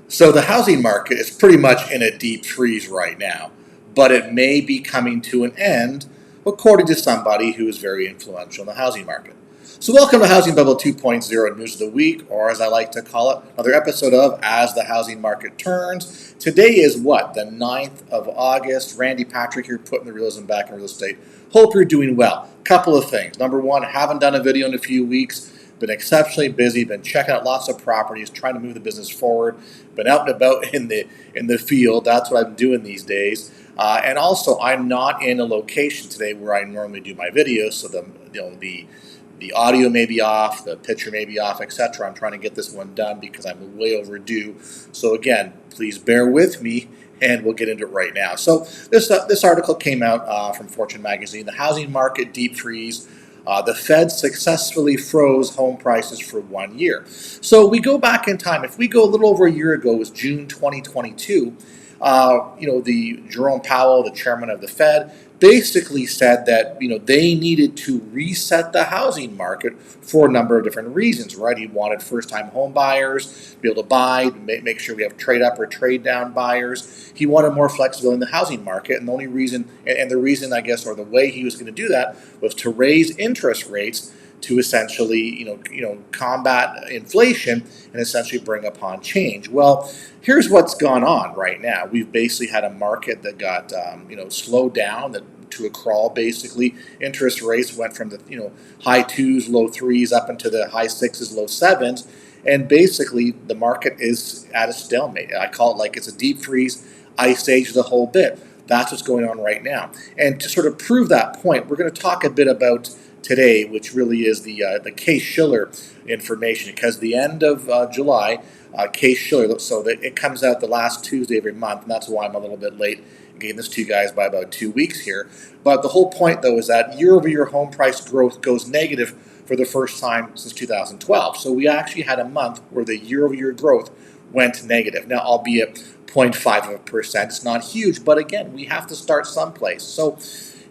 So the housing market is pretty much in a deep freeze right now, but it may be coming to an end, according to somebody who is very influential in the housing market. So welcome to Housing Bubble 2.0 News of the Week, or as I like to call it, another episode of As the Housing Market Turns. Today is what? The 9th of August. Randy Patrick here, putting the realism back in real estate. Hope you're doing well. Couple of things. Number one, haven't done a video in a few weeks. Been exceptionally busy, been checking out lots of properties, trying to move the business forward, been out and about in the field. That's what I'm doing these days. And also, I'm not in a location today where I normally do my videos, so the audio may be off, the picture may be off, etc. I'm trying to get this one done because I'm way overdue. So again, please bear with me, and we'll get into it right now. So this article came out from Fortune magazine. The housing market deep freeze. The Fed successfully froze home prices for 1 year. So we go back in time. If we go a little over a year ago, it was June 2022. The Jerome Powell, the chairman of the Fed, basically said that they needed to reset the housing market for a number of different reasons. Right? He wanted first-time home buyers to be able to buy, make sure we have trade-up or trade-down buyers. He wanted more flexibility in the housing market, and the only reason, and the reason I guess, or the way he was going to do that, was to raise interest rates to essentially, combat inflation and essentially bring upon change. Well, here's what's gone on right now. We've basically had a market that got, slowed down to a crawl. Basically, interest rates went from the, high twos, low threes, up into the high sixes, low sevens, and basically the market is at a stalemate. I call it like it's a deep freeze, ice age, the whole bit. That's what's going on right now. And to sort of prove that point, we're going to talk a bit about today, which really is the Case-Shiller information, because the end of July, Case-Shiller, so that it comes out the last Tuesday every month, and that's why I'm a little bit late getting this to you guys by about 2 weeks here. But the whole point, though, is that year-over-year home price growth goes negative for the first time since 2012. So we actually had a month where the year-over-year growth went negative. Now, albeit 0.5%, it's not huge, but again, we have to start someplace. So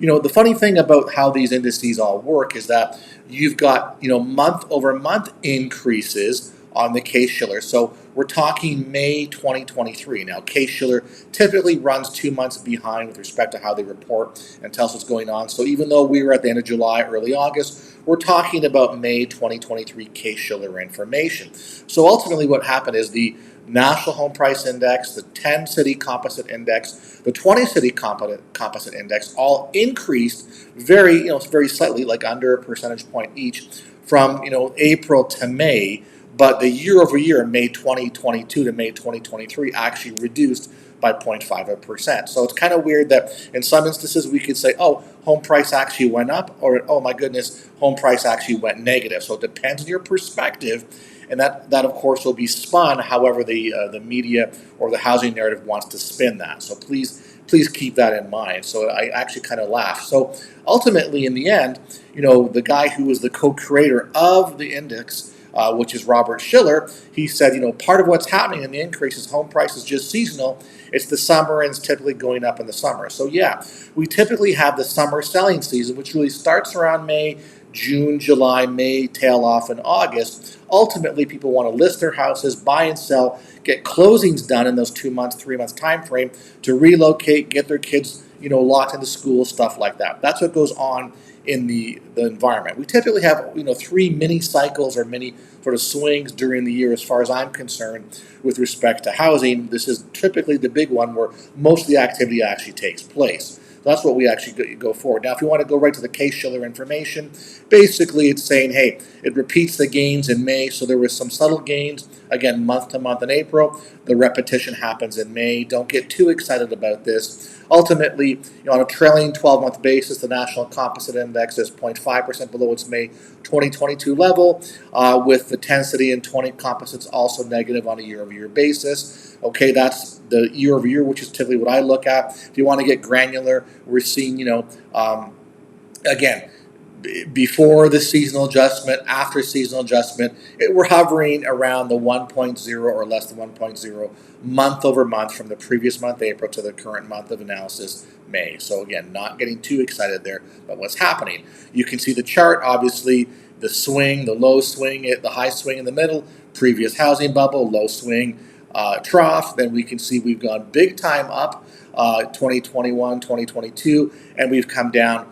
the funny thing about how these indices all work is that you've got, month over month increases on the Case-Shiller. So we're talking May 2023. Now, Case-Shiller typically runs 2 months behind with respect to how they report and tell us what's going on. So even though we were at the end of July, early August, we're talking about May 2023 Case-Shiller information. So ultimately what happened is the National Home Price Index, the 10-city composite index, the 20-city composite index all increased very slightly, like under a percentage point each, from April to May. But the year-over-year, May 2022 to May 2023, actually reduced by 0.5%. So it's kind of weird that in some instances we could say, oh, home price actually went up, or oh my goodness, home price actually went negative. So it depends on your perspective. And that of course will be spun however the media or the housing narrative wants to spin that. So please keep that in mind. So I actually kind of laugh. So ultimately, in the end, the guy who was the co-creator of the index, which is Robert Shiller, he said, part of what's happening in the increase is home price is just seasonal. It's the summer, and it's typically going up in the summer. So yeah, we typically have the summer selling season, which really starts around May, June, July, May, tail off in August. Ultimately, people want to list their houses, buy and sell, get closings done in those 2 months, 3 months time frame to relocate, get their kids, locked into school, stuff like that. That's what goes on in the environment. We typically have 3 mini cycles or mini sort of swings during the year as far as I'm concerned with respect to housing. This is typically the big one where most of the activity actually takes place. That's what we actually go forward. Now, if you want to go right to the Case-Shiller information, basically it's saying, hey, it repeats the gains in May. So there was some subtle gains, again, month to month in April. The repetition happens in May. Don't get too excited about this. Ultimately, on a trailing 12-month basis, the National Composite Index is 0.5% below its May 2022 level, with the 10-city and 20 composites also negative on a year-over-year basis. Okay, that's the year-over-year, which is typically what I look at. If you want to get granular, we're seeing, again, before the seasonal adjustment, after seasonal adjustment, we're hovering around the 1.0 or less than 1.0 month over month from the previous month, April, to the current month of analysis, May. So again, not getting too excited there about what's happening. You can see the chart, obviously, the swing, the low swing, the high swing in the middle, previous housing bubble, low swing, trough, then we can see we've gone big time up 2021, 2022, and we've come down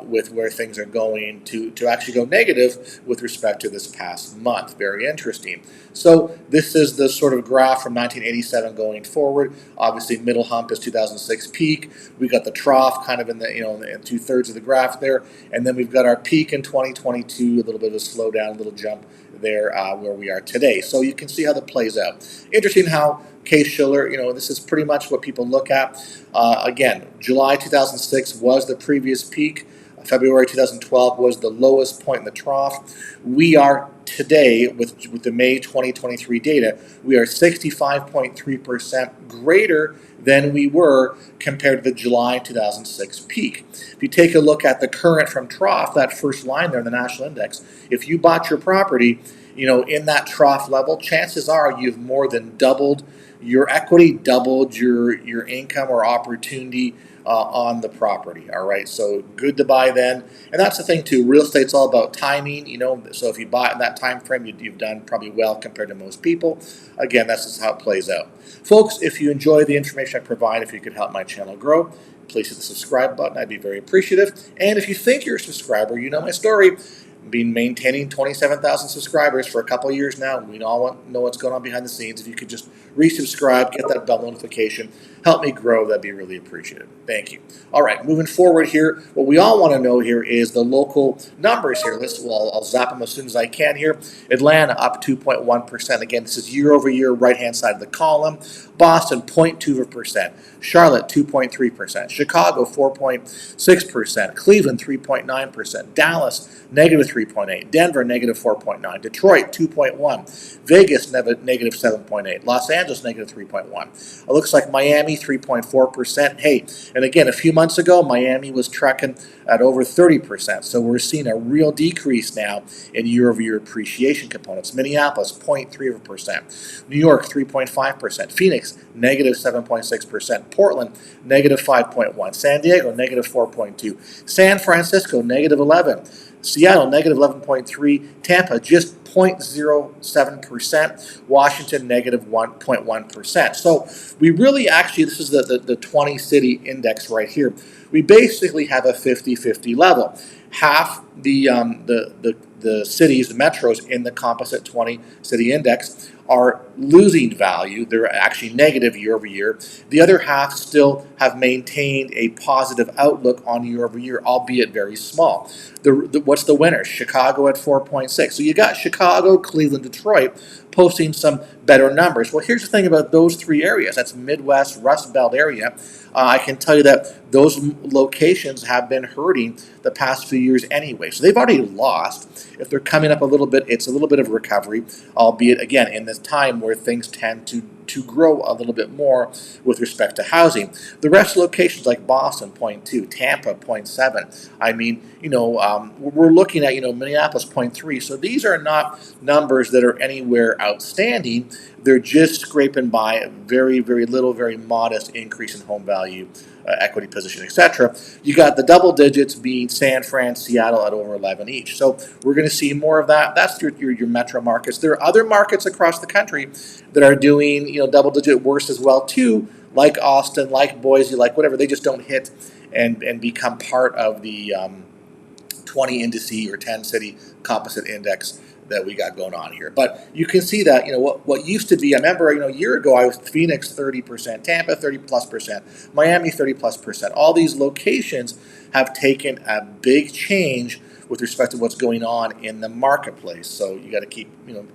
with where things are going to actually go negative with respect to this past month. Very interesting. So this is the sort of graph from 1987 going forward. Obviously, middle hump is 2006 peak. We got the trough kind of in the in 2/3 of the graph there, and then we've got our peak in 2022. A little bit of a slowdown, a little jump there where we are today. So you can see how that plays out. Interesting how Case-Shiller, this is pretty much what people look at. Again, July 2006 was the previous peak. February 2012 was the lowest point in the trough. We are today, with the May 2023 data, we are 65.3% greater than we were compared to the July 2006 peak. If you take a look at the current from trough, that first line there in the national index, if you bought your property, in that trough level, chances are you've more than doubled your equity, doubled your income or opportunity on the property. All right, so good to buy then. And that's the thing too, real estate's all about timing, so if you buy in that time frame, you've done probably well compared to most people. Again, that's just how it plays out. Folks, if you enjoy the information I provide, if you could help my channel grow, please hit the subscribe button. I'd be very appreciative. And if you think you're a subscriber, you know my story. Been maintaining 27,000 subscribers for a couple of years now. We all know what's going on behind the scenes. If you could just resubscribe, get that bell notification, help me grow, that'd be really appreciated. Thank you. All right, moving forward here, what we all want to know here is the local numbers here. I'll zap them as soon as I can here. Atlanta up 2.1%. Again, this is year over year, right-hand side of the column. Boston, 0.2%. Charlotte, 2.3%. Chicago, 4.6%. Cleveland, 3.9%. Dallas, negative 3.8. Denver, negative 4.9. Detroit, 2.1. Vegas, negative 7.8. Los Angeles, negative 3.1. It looks like Miami, 3.4%. Hey, and again, a few months ago, Miami was trekking at over 30%. So we're seeing a real decrease now in year-over-year appreciation components. Minneapolis, 0.3%. New York, 3.5%. Phoenix, negative 7.6%. Portland, negative 5.1%. San Diego, negative 4.2%. San Francisco, negative 11%. Seattle, negative 11.3%. Tampa, just 0.07%. Washington, negative 1.1%. So we really actually, this is the 20-city index right here. We basically have a 50-50 level. Half the cities, the metros in the composite 20-city index are losing value. They're actually negative year over year. The other half still have maintained a positive outlook on year over year, albeit very small. What's the winner? Chicago at 4.6. So you got Chicago, Cleveland, Detroit posting some better numbers. Well, here's the thing about those three areas. That's Midwest, Rust Belt area. I can tell you that those locations have been hurting the past few years anyway. So they've already lost. If they're coming up a little bit, it's a little bit of recovery, albeit, again, in this time where things tend to grow a little bit more with respect to housing. The rest of locations like Boston, 0.2, Tampa, 0.7. I mean, we're looking at, Minneapolis, 0.3. So these are not numbers that are anywhere outstanding. They're just scraping by a very, very little, very modest increase in home value, equity position, etc. You got the double digits being San Fran, Seattle at over 11 each. So we're going to see more of that. That's your metro markets. There are other markets across the country that are doing double digit worse as well too, like Austin, like Boise, like whatever. They just don't hit and become part of the 20 indice or 10 city composite index that we got going on here. But you can see that, what used to be, I remember, a year ago, I was Phoenix 30%, Tampa 30+%, Miami 30+%. All these locations have taken a big change with respect to what's going on in the marketplace. So you got to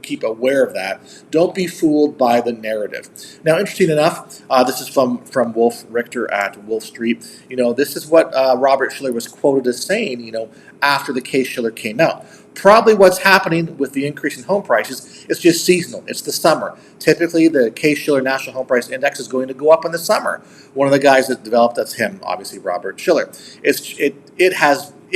keep aware of that. Don't be fooled by the narrative. Now, interesting enough, this is from Wolf Richter at Wolf Street. This is what Robert Shiller was quoted as saying, after the Case-Shiller came out. Probably what's happening with the increase in home prices is just seasonal. It's the summer. Typically, the Case-Shiller National Home Price Index is going to go up in the summer. One of the guys that developed, that's him, obviously Robert Shiller. It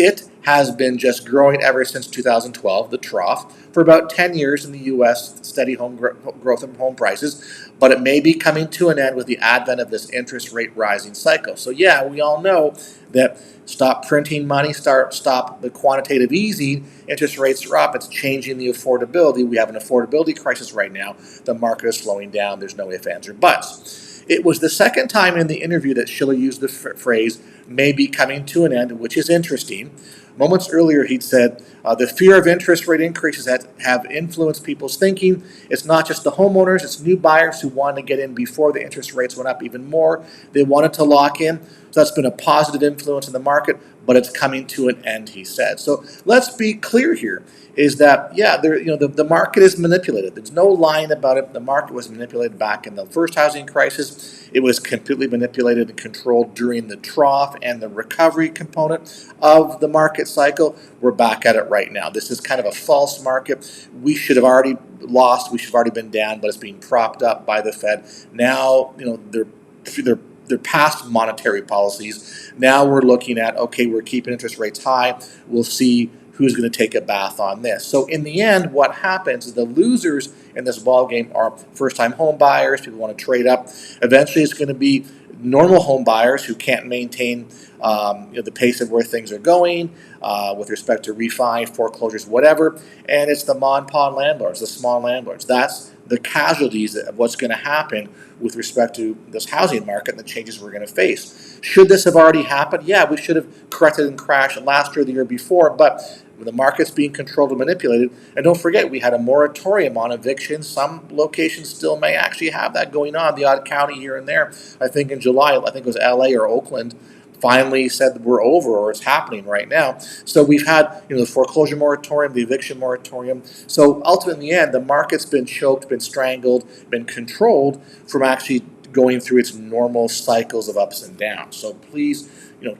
It has been just growing ever since 2012, the trough, for about 10 years in the U.S., steady growth in home prices, but it may be coming to an end with the advent of this interest rate rising cycle. So yeah, we all know that stop printing money, stop the quantitative easing, interest rates are up, it's changing the affordability. We have an affordability crisis right now. The market is slowing down. There's no ifs, ands, or buts. It was the second time in the interview that Shiller used the phrase, may be coming to an end, which is interesting. Moments earlier, he'd said, the fear of interest rate increases have influenced people's thinking. It's not just the homeowners, it's new buyers who wanted to get in before the interest rates went up even more. They wanted to lock in. So that's been a positive influence in the market, but it's coming to an end, he said. So let's be clear here, is that, yeah, the market is manipulated. There's no lying about it. The market was manipulated back in the first housing crisis. It was completely manipulated and controlled during the trough and the recovery component of the market cycle. We're back at it right now. This is kind of a false market. We should have already lost. We should have already been down, but it's being propped up by the Fed. Now, they're past monetary policies. Now we're looking at, okay, we're keeping interest rates high. We'll see who's going to take a bath on this. So in the end, what happens is the losers in this ballgame are first-time home buyers, people who want to trade up. Eventually, it's going to be normal home buyers who can't maintain the pace of where things are going with respect to refi, foreclosures, whatever. And it's the mom-and-pop landlords, the small landlords. That's the casualties of what's going to happen with respect to this housing market and the changes we're going to face. Should this have already happened? Yeah, we should have corrected and crashed last year, the year before, but the market's being controlled and manipulated. And don't forget, we had a moratorium on evictions. Some locations still may actually have that going on, the odd county here and there. I think in July, I think it was LA or Oakland, finally said we're over, or it's happening right now. So we've had the foreclosure moratorium, the eviction moratorium. So ultimately, in the end, the market's been choked, been strangled, been controlled from actually going through its normal cycles of ups and downs. So please,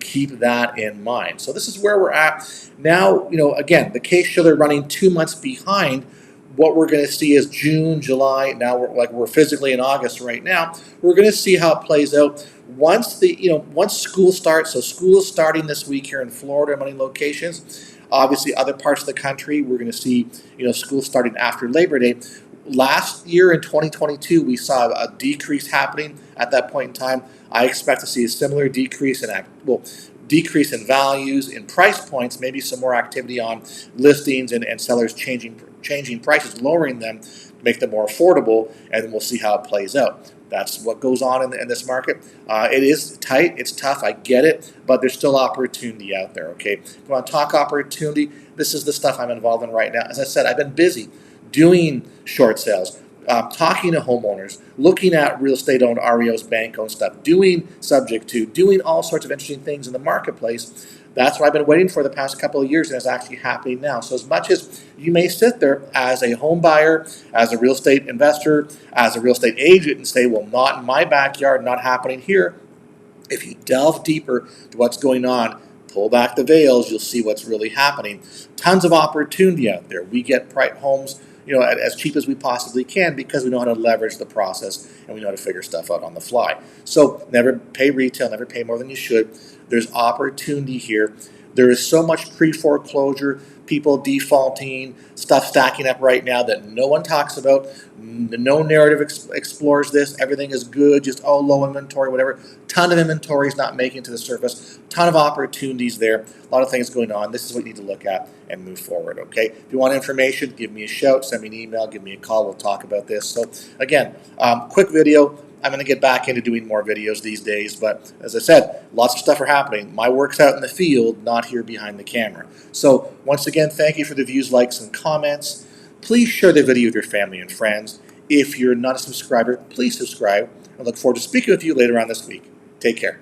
keep that in mind. So this is where we're at now. Again, the Case-Shiller running 2 months behind. What we're going to see is June, July. Now we're physically in August right now. We're going to see how it plays out once once school starts. So school is starting this week here in Florida, many locations. Obviously, other parts of the country, we're going to see school starting after Labor Day. Last year in 2022, we saw a decrease happening at that point in time. I expect to see a similar decrease in values, in price points, maybe some more activity on listings and sellers changing prices, lowering them to make them more affordable, and we'll see how it plays out. That's what goes on in this market. It is tight, it's tough, I get it, but there's still opportunity out there, okay? If you want to talk opportunity, this is the stuff I'm involved in right now. As I said, I've been busy doing short sales, talking to homeowners, looking at real estate-owned REOs, bank-owned stuff, doing subject to, doing all sorts of interesting things in the marketplace. That's what I've been waiting for the past couple of years, and it's actually happening now. So as much as you may sit there as a home buyer, as a real estate investor, as a real estate agent and say, well, not in my backyard, not happening here, if you delve deeper to what's going on, pull back the veils, you'll see what's really happening. Tons of opportunity out there. We get homes as cheap as we possibly can because we know how to leverage the process and we know how to figure stuff out on the fly. So never pay retail, never pay more than you should. There's opportunity here. There is so much pre-foreclosure, people defaulting, stuff stacking up right now that no one talks about. No narrative explores this. Everything is good, just low inventory, whatever. Ton of inventory is not making it to the surface. Ton of opportunities there. A lot of things going on. This is what you need to look at and move forward, okay? If you want information, give me a shout, send me an email, give me a call. We'll talk about this. So again, quick video. I'm going to get back into doing more videos these days, but as I said, lots of stuff are happening. My work's out in the field, not here behind the camera. So once again, thank you for the views, likes, and comments. Please share the video with your family and friends. If you're not a subscriber, please subscribe. I look forward to speaking with you later on this week. Take care.